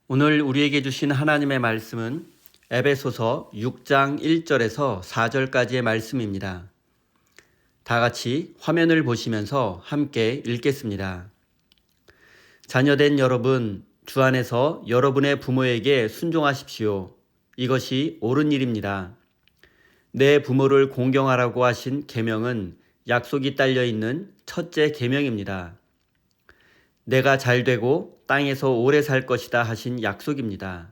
오늘 우리에게 주신 하나님의 말씀은 에베소서 6장 1절에서 4절까지의 말씀입니다. 다 같이 화면을 보시면서 함께 읽겠습니다. 자녀된 여러분, 주 안에서 여러분의 부모에게 순종하십시오. 이것이 옳은 일입니다. 내 부모를 공경하라고 하신 계명은 약속이 딸려 있는 첫째 계명입니다. 내가 잘되고 땅에서 오래 살 것이다 하신 약속입니다.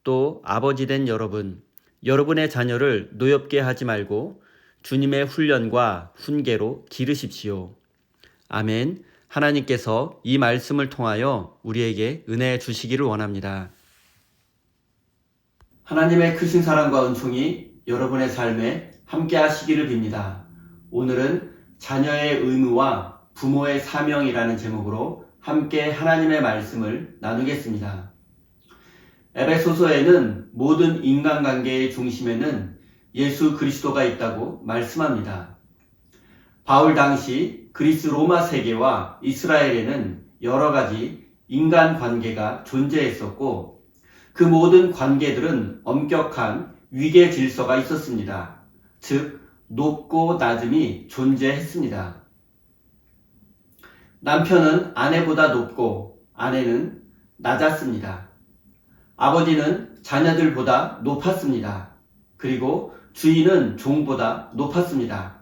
또 아버지 된 여러분, 여러분의 자녀를 노엽게 하지 말고 주님의 훈련과 훈계로 기르십시오. 아멘. 하나님께서 이 말씀을 통하여 우리에게 은혜 주시기를 원합니다. 하나님의 크신 사랑과 은총이 여러분의 삶에 함께 하시기를 빕니다. 오늘은 자녀의 의무와 부모의 사명이라는 제목으로 함께 하나님의 말씀을 나누겠습니다. 에베소서에는 모든 인간관계의 중심에는 예수 그리스도가 있다고 말씀합니다. 바울 당시 그리스 로마 세계와 이스라엘에는 여러 가지 인간관계가 존재했었고 그 모든 관계들은 엄격한 위계 질서가 있었습니다. 즉 높고 낮음이 존재했습니다. 남편은 아내보다 높고 아내는 낮았습니다. 아버지는 자녀들보다 높았습니다. 그리고 주인은 종보다 높았습니다.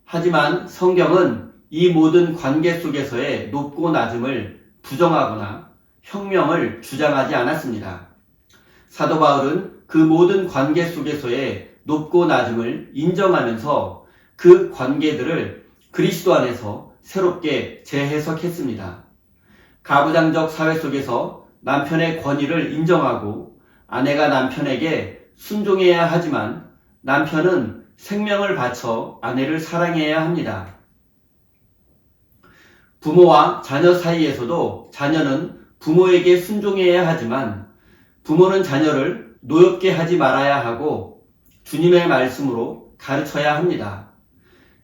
하지만 성경은 이 모든 관계 속에서의 높고 낮음을 부정하거나 혁명을 주장하지 않았습니다. 사도 바울은 그 모든 관계 속에서의 높고 낮음을 인정하면서 그 관계들을 그리스도 안에서 새롭게 재해석했습니다. 가부장적 사회 속에서 남편의 권위를 인정하고 아내가 남편에게 순종해야 하지만 남편은 생명을 바쳐 아내를 사랑해야 합니다. 부모와 자녀 사이에서도 자녀는 부모에게 순종해야 하지만 부모는 자녀를 노엽게 하지 말아야 하고 주님의 말씀으로 가르쳐야 합니다.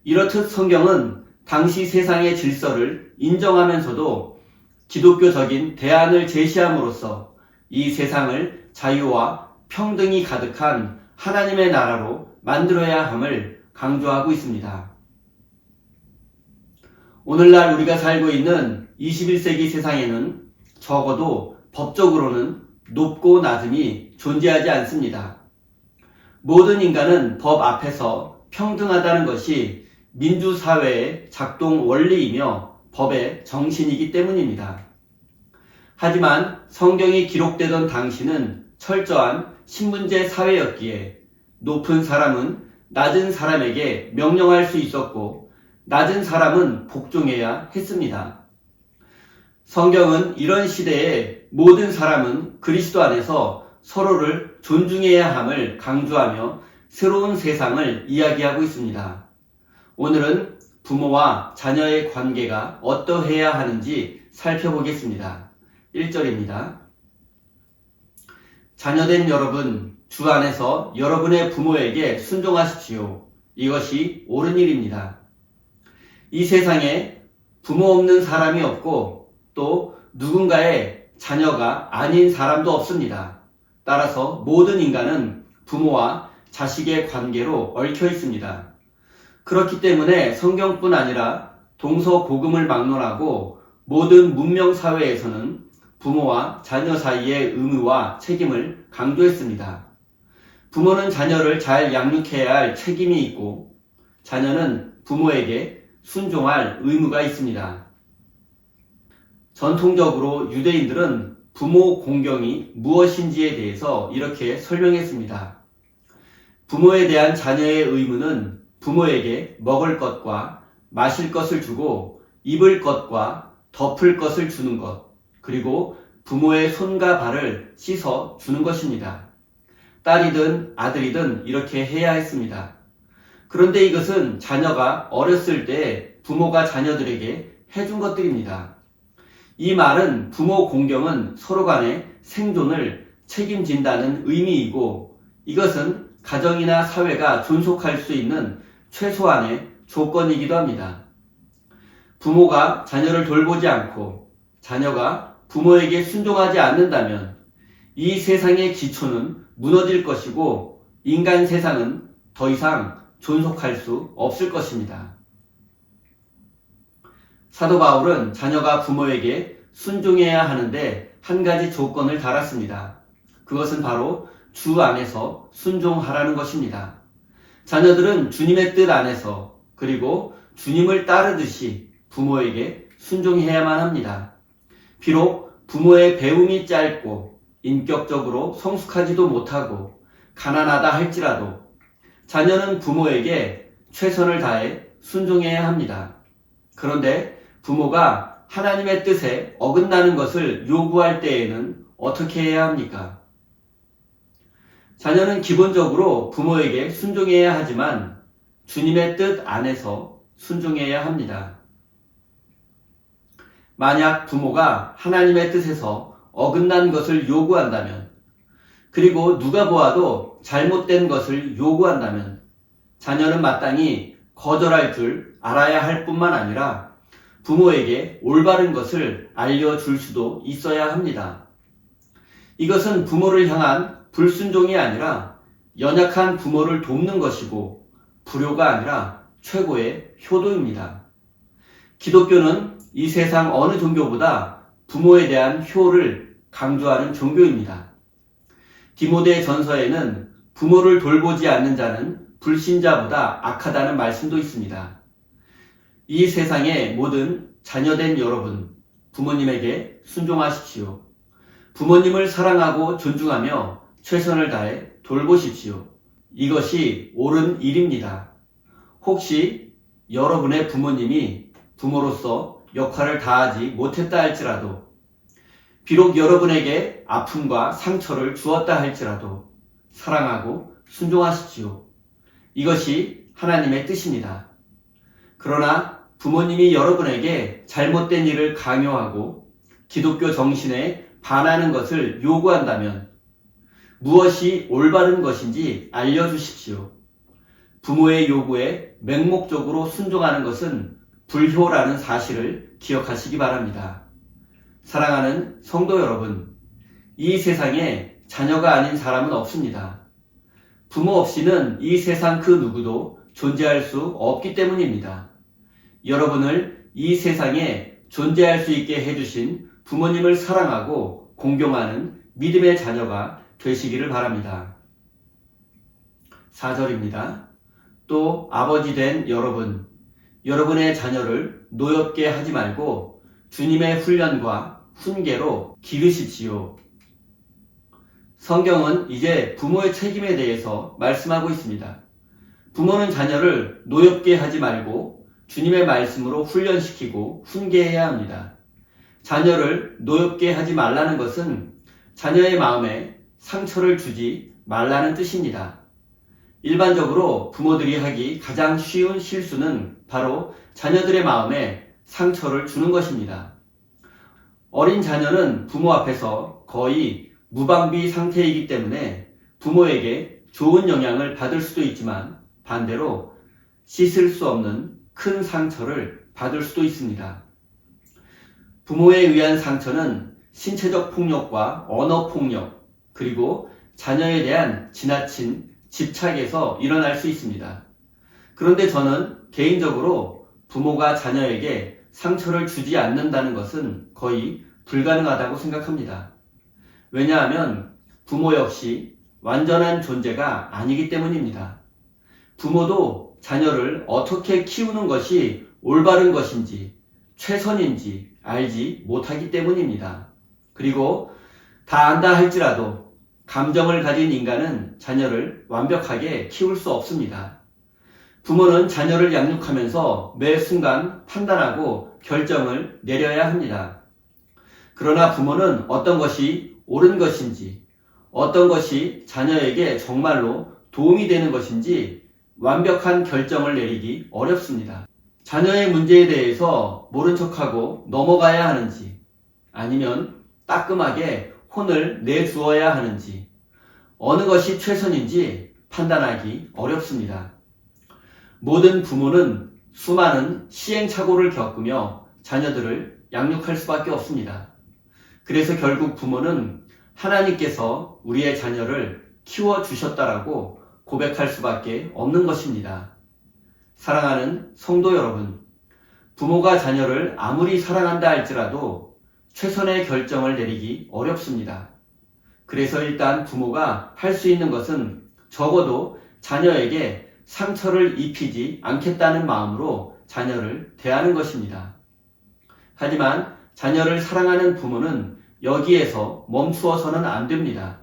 이렇듯 성경은 당시 세상의 질서를 인정하면서도 기독교적인 대안을 제시함으로써 이 세상을 자유와 평등이 가득한 하나님의 나라로 만들어야 함을 강조하고 있습니다. 오늘날 우리가 살고 있는 21세기 세상에는 적어도 법적으로는 높고 낮음이 존재하지 않습니다. 모든 인간은 법 앞에서 평등하다는 것이 민주사회의 작동 원리이며 법의 정신이기 때문입니다. 하지만 성경이 기록되던 당시는 철저한 신분제 사회였기에 높은 사람은 낮은 사람에게 명령할 수 있었고 낮은 사람은 복종해야 했습니다. 성경은 이런 시대에 모든 사람은 그리스도 안에서 서로를 존중해야 함을 강조하며 새로운 세상을 이야기하고 있습니다. 오늘은 부모와 자녀의 관계가 어떠해야 하는지 살펴보겠습니다. 1절입니다. 자녀된 여러분, 주 안에서 여러분의 부모에게 순종하십시오. 이것이 옳은 일입니다. 이 세상에 부모 없는 사람이 없고 또 누군가의 자녀가 아닌 사람도 없습니다. 따라서 모든 인간은 부모와 자식의 관계로 얽혀 있습니다. 그렇기 때문에 성경뿐 아니라 동서고금을 막론하고 모든 문명사회에서는 부모와 자녀 사이의 의무와 책임을 강조했습니다. 부모는 자녀를 잘 양육해야 할 책임이 있고 자녀는 부모에게 순종할 의무가 있습니다. 전통적으로 유대인들은 부모 공경이 무엇인지에 대해서 이렇게 설명했습니다. 부모에 대한 자녀의 의무는 부모에게 먹을 것과 마실 것을 주고 입을 것과 덮을 것을 주는 것, 그리고 부모의 손과 발을 씻어 주는 것입니다. 딸이든 아들이든 이렇게 해야 했습니다. 그런데 이것은 자녀가 어렸을 때 부모가 자녀들에게 해준 것들입니다. 이 말은 부모 공경은 서로 간의 생존을 책임진다는 의미이고 이것은 가정이나 사회가 존속할 수 있는 최소한의 조건이기도 합니다. 부모가 자녀를 돌보지 않고 자녀가 부모에게 순종하지 않는다면 이 세상의 기초는 무너질 것이고 인간 세상은 더 이상 존속할 수 없을 것입니다. 사도 바울은 자녀가 부모에게 순종해야 하는데 한 가지 조건을 달았습니다. 그것은 바로 주 안에서 순종하라는 것입니다. 자녀들은 주님의 뜻 안에서 그리고 주님을 따르듯이 부모에게 순종해야만 합니다. 비록 부모의 배움이 짧고 인격적으로 성숙하지도 못하고 가난하다 할지라도 자녀는 부모에게 최선을 다해 순종해야 합니다. 그런데 부모가 하나님의 뜻에 어긋나는 것을 요구할 때에는 어떻게 해야 합니까? 자녀는 기본적으로 부모에게 순종해야 하지만 주님의 뜻 안에서 순종해야 합니다. 만약 부모가 하나님의 뜻에서 어긋난 것을 요구한다면, 그리고 누가 보아도 잘못된 것을 요구한다면 자녀는 마땅히 거절할 줄 알아야 할 뿐만 아니라 부모에게 올바른 것을 알려줄 수도 있어야 합니다. 이것은 부모를 향한 불순종이 아니라 연약한 부모를 돕는 것이고 불효가 아니라 최고의 효도입니다. 기독교는 이 세상 어느 종교보다 부모에 대한 효를 강조하는 종교입니다. 디모데 전서에는 부모를 돌보지 않는 자는 불신자보다 악하다는 말씀도 있습니다. 이 세상의 모든 자녀된 여러분, 부모님에게 순종하십시오. 부모님을 사랑하고 존중하며 최선을 다해 돌보십시오. 이것이 옳은 일입니다. 혹시 여러분의 부모님이 부모로서 역할을 다하지 못했다 할지라도, 비록 여러분에게 아픔과 상처를 주었다 할지라도 사랑하고 순종하십시오. 이것이 하나님의 뜻입니다. 그러나 부모님이 여러분에게 잘못된 일을 강요하고 기독교 정신에 반하는 것을 요구한다면 무엇이 올바른 것인지 알려주십시오. 부모의 요구에 맹목적으로 순종하는 것은 불효라는 사실을 기억하시기 바랍니다. 사랑하는 성도 여러분, 이 세상에 자녀가 아닌 사람은 없습니다. 부모 없이는 이 세상 그 누구도 존재할 수 없기 때문입니다. 여러분을 이 세상에 존재할 수 있게 해주신 부모님을 사랑하고 공경하는 믿음의 자녀가 되시기를 바랍니다. 4절입니다. 또 아버지 된 여러분, 여러분의 자녀를 노엽게 하지 말고 주님의 훈련과 훈계로 기르십시오. 성경은 이제 부모의 책임에 대해서 말씀하고 있습니다. 부모는 자녀를 노엽게 하지 말고 주님의 말씀으로 훈련시키고 훈계해야 합니다. 자녀를 노엽게 하지 말라는 것은 자녀의 마음에 상처를 주지 말라는 뜻입니다. 일반적으로 부모들이 하기 가장 쉬운 실수는 바로 자녀들의 마음에 상처를 주는 것입니다. 어린 자녀는 부모 앞에서 거의 무방비 상태이기 때문에 부모에게 좋은 영향을 받을 수도 있지만 반대로 씻을 수 없는 큰 상처를 받을 수도 있습니다. 부모에 의한 상처는 신체적 폭력과 언어 폭력, 그리고 자녀에 대한 지나친 집착에서 일어날 수 있습니다. 그런데 저는 개인적으로 부모가 자녀에게 상처를 주지 않는다는 것은 거의 불가능하다고 생각합니다. 왜냐하면 부모 역시 완전한 존재가 아니기 때문입니다. 부모도 자녀를 어떻게 키우는 것이 올바른 것인지 최선인지 알지 못하기 때문입니다. 그리고 다 안다 할지라도 감정을 가진 인간은 자녀를 완벽하게 키울 수 없습니다. 부모는 자녀를 양육하면서 매 순간 판단하고 결정을 내려야 합니다. 그러나 부모는 어떤 것이 옳은 것인지, 어떤 것이 자녀에게 정말로 도움이 되는 것인지 완벽한 결정을 내리기 어렵습니다. 자녀의 문제에 대해서 모른 척하고 넘어가야 하는지, 아니면 따끔하게 혼을 내주어야 하는지, 어느 것이 최선인지 판단하기 어렵습니다. 모든 부모는 수많은 시행착오를 겪으며 자녀들을 양육할 수밖에 없습니다. 그래서 결국 부모는 하나님께서 우리의 자녀를 키워주셨다라고 고백할 수밖에 없는 것입니다. 사랑하는 성도 여러분, 부모가 자녀를 아무리 사랑한다 할지라도 최선의 결정을 내리기 어렵습니다. 그래서 일단 부모가 할 수 있는 것은 적어도 자녀에게 상처를 입히지 않겠다는 마음으로 자녀를 대하는 것입니다. 하지만 자녀를 사랑하는 부모는 여기에서 멈추어서는 안 됩니다.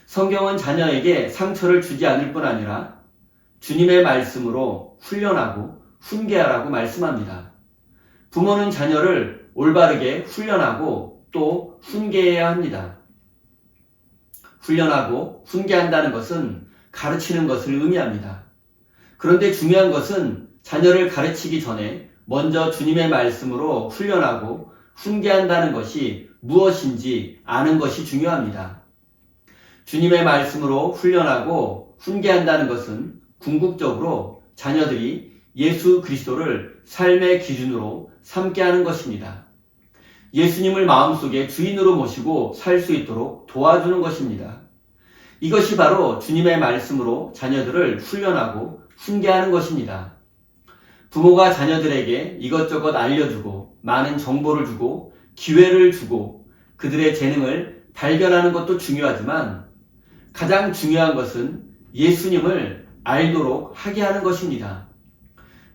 성경은 자녀에게 상처를 주지 않을 뿐 아니라 주님의 말씀으로 훈련하고 훈계하라고 말씀합니다. 부모는 자녀를 올바르게 훈련하고 또 훈계해야 합니다. 훈련하고 훈계한다는 것은 가르치는 것을 의미합니다. 그런데 중요한 것은 자녀를 가르치기 전에 먼저 주님의 말씀으로 훈련하고 훈계한다는 것이 무엇인지 아는 것이 중요합니다. 주님의 말씀으로 훈련하고 훈계한다는 것은 궁극적으로 자녀들이 예수 그리스도를 삶의 기준으로 삼게 하는 것입니다. 예수님을 마음속에 주인으로 모시고 살 수 있도록 도와주는 것입니다. 이것이 바로 주님의 말씀으로 자녀들을 훈련하고 훈계하는 것입니다. 부모가 자녀들에게 이것저것 알려주고 많은 정보를 주고 기회를 주고 그들의 재능을 발견하는 것도 중요하지만 가장 중요한 것은 예수님을 알도록 하게 하는 것입니다.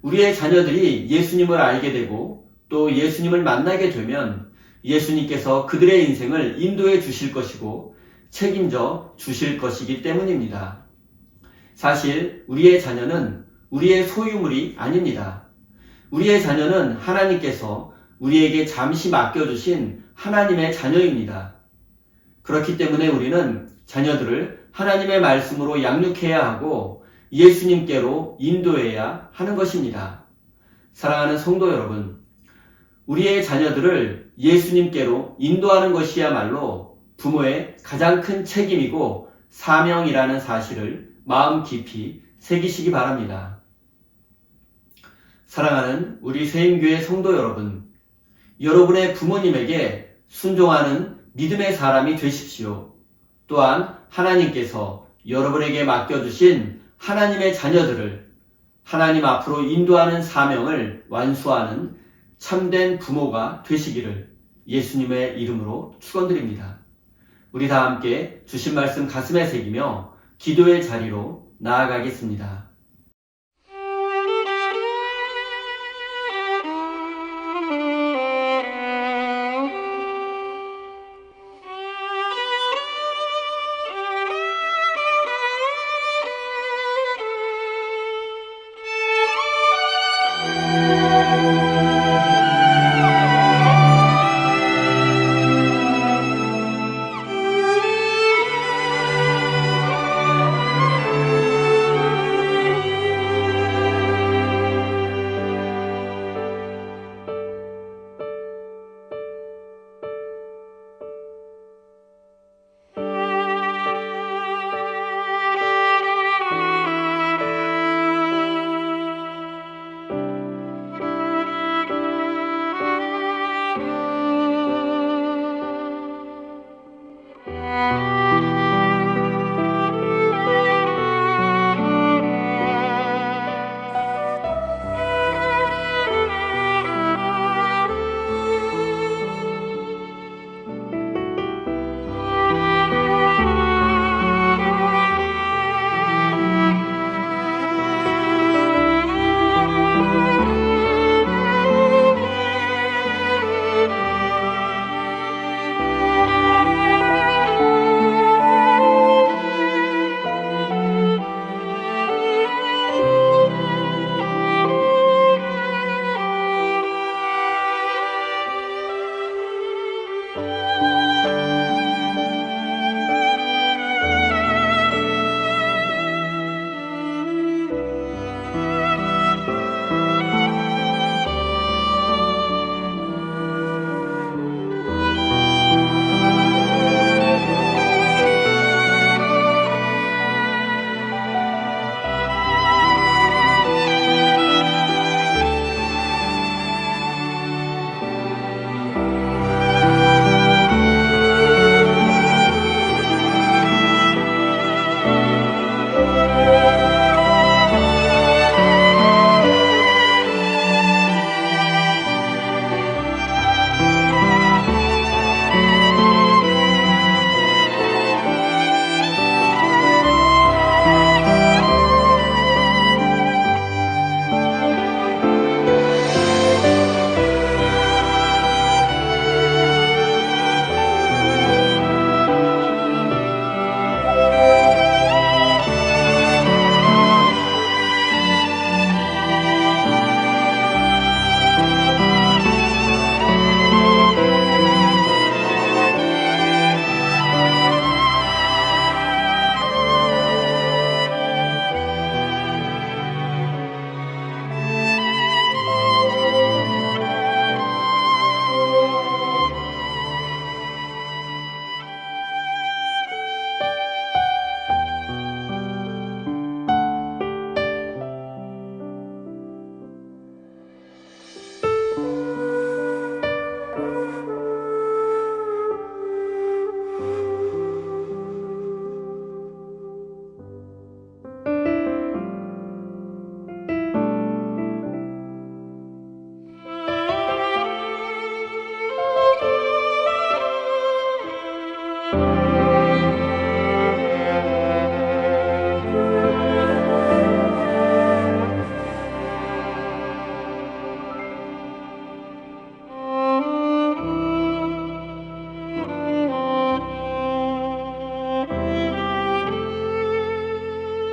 우리의 자녀들이 예수님을 알게 되고 또 예수님을 만나게 되면 예수님께서 그들의 인생을 인도해 주실 것이고 책임져 주실 것이기 때문입니다. 사실 우리의 자녀는 우리의 소유물이 아닙니다. 우리의 자녀는 하나님께서 우리에게 잠시 맡겨주신 하나님의 자녀입니다. 그렇기 때문에 우리는 자녀들을 하나님의 말씀으로 양육해야 하고 예수님께로 인도해야 하는 것입니다. 사랑하는 성도 여러분, 우리의 자녀들을 예수님께로 인도하는 것이야말로 부모의 가장 큰 책임이고 사명이라는 사실을 마음 깊이 새기시기 바랍니다. 사랑하는 우리 세임교회 성도 여러분, 여러분의 부모님에게 순종하는 믿음의 사람이 되십시오. 또한 하나님께서 여러분에게 맡겨주신 하나님의 자녀들을 하나님 앞으로 인도하는 사명을 완수하는 참된 부모가 되시기를 예수님의 이름으로 축원드립니다. 우리 다 함께 주신 말씀 가슴에 새기며 기도의 자리로 나아가겠습니다.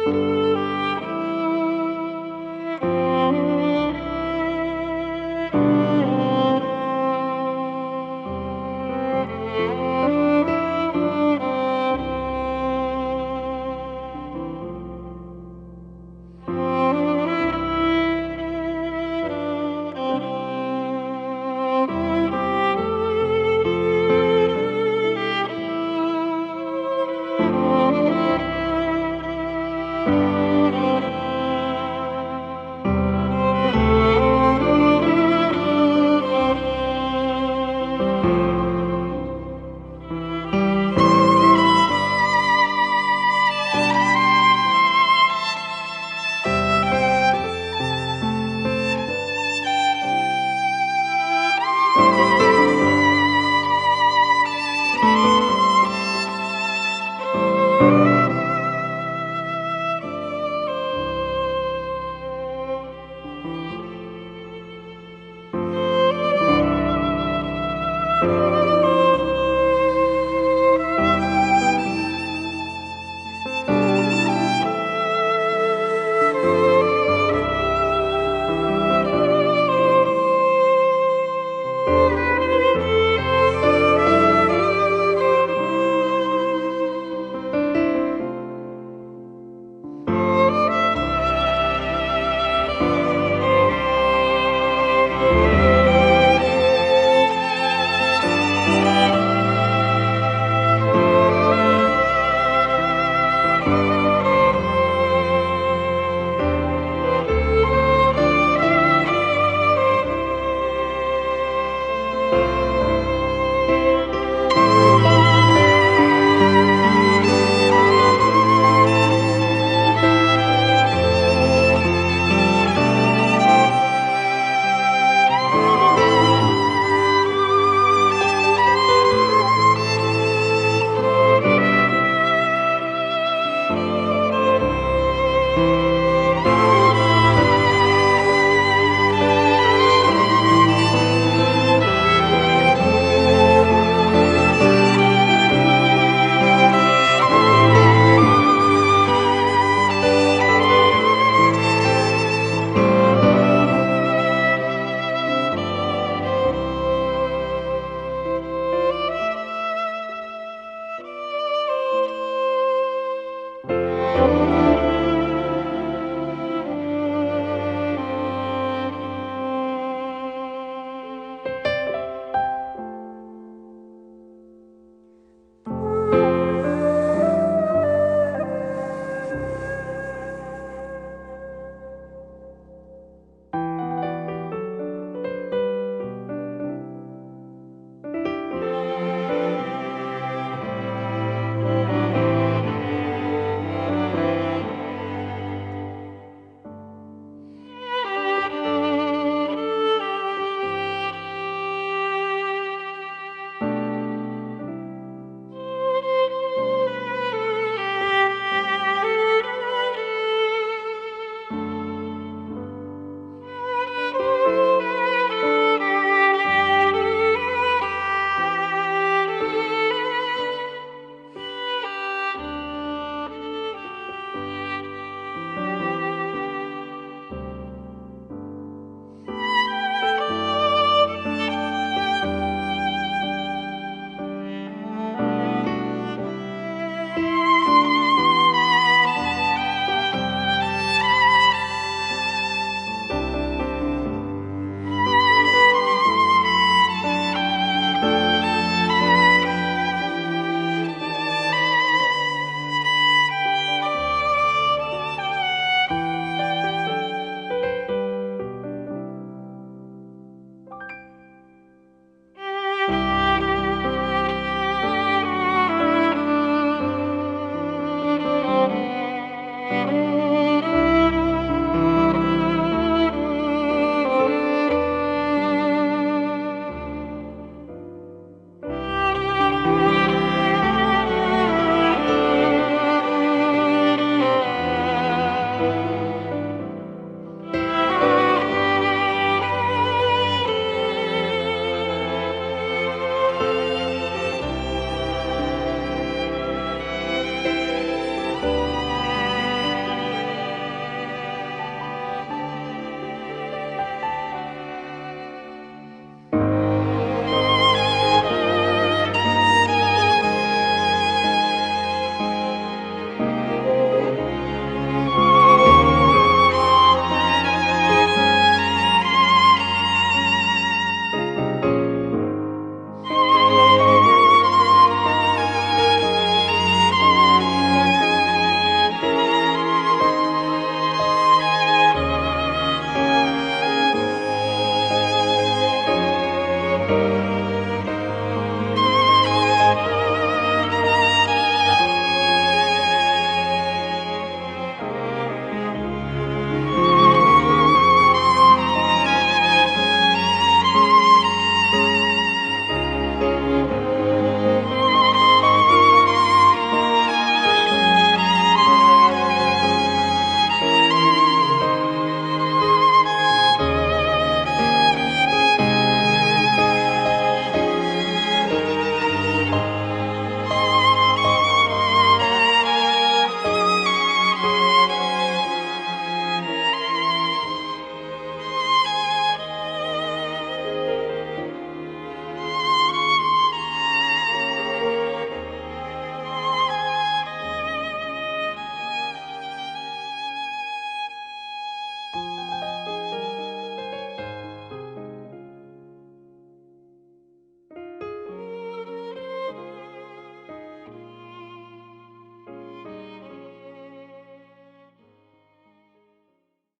주